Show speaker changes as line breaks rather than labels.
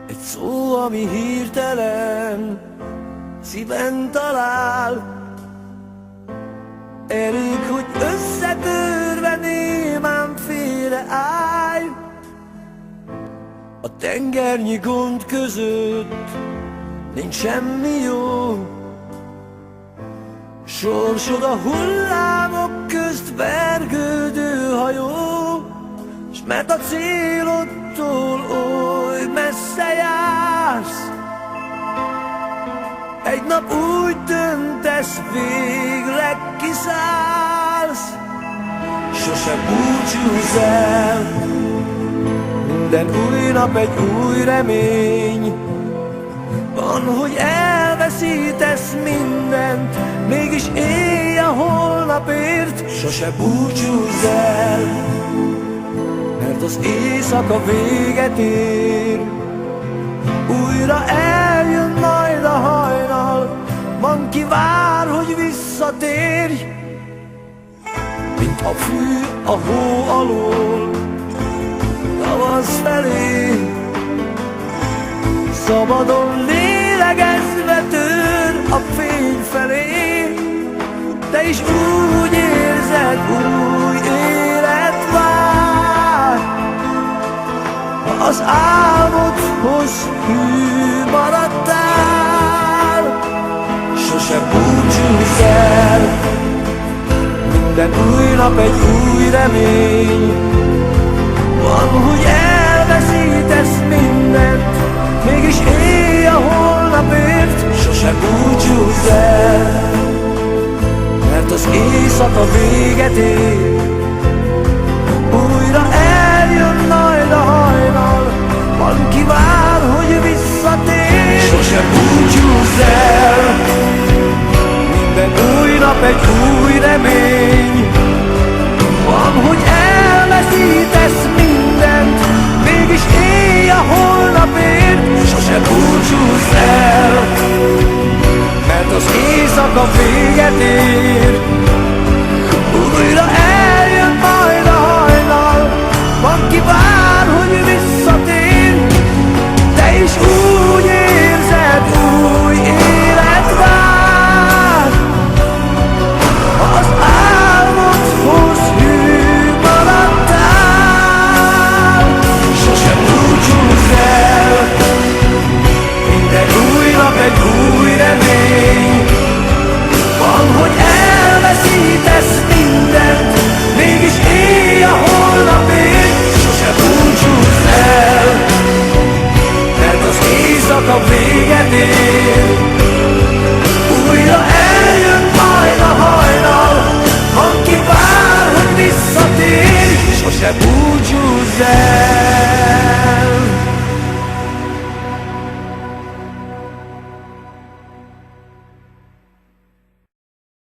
Egy szó, ami hirtelen szíven talál, elég, hogy összetörve némán félreállj. A tengernyi gond között nincs semmi jó, sorsod a hullámok közt vergődő hajó, s mert a célodtól oly messze jársz, egy nap úgy döntesz, végleg kiszállsz. Sose búcsúzz el, minden új nap egy új remény. Van, hogy elveszítesz mindent, mégis élj a holnapért. Sose búcsúzz el, mert az éjszaka véget ér. Újra eljön majd a hajnal, van ki vár, hogy visszatérj. Mint a fű a hó alól, tavasz felé, szabadon lélegezve tör a fény felé. Te is úgy érzed, új élet vár, ha az álmodhoz hű maradtál. Sose búcsúzz el, minden új nap egy új remény. Van, hogy elveszítesz mindent, mégis élj a holnapért. Sose búcsúzz el, mert az éjszaka véget ér. Újra eljön majd a hajnal, van ki vár, hogy visszatér. Sose búcsúzz el, minden új nap egy új remény. Van, hogy elveszítesz mindent, mégis élj a holnapért. Sose búcsúzz el, mert az éjszaka véget ér. Újra eljön majd a hajnal, van ki vár, hogy visszatér. Te is úgy érzed, új élet vár, ha az álmodhoz hű maradtál. Sose búcsúzz el, minden új nap egy új remény. Van, hogy elveszítesz mindent, mégis élj a holnapért. Sose búcsúzz el, mert az éjszaka véget ér. Újra eljön majd a hajnal, van ki vár, hogy visszatér. Sose búcsúzz el.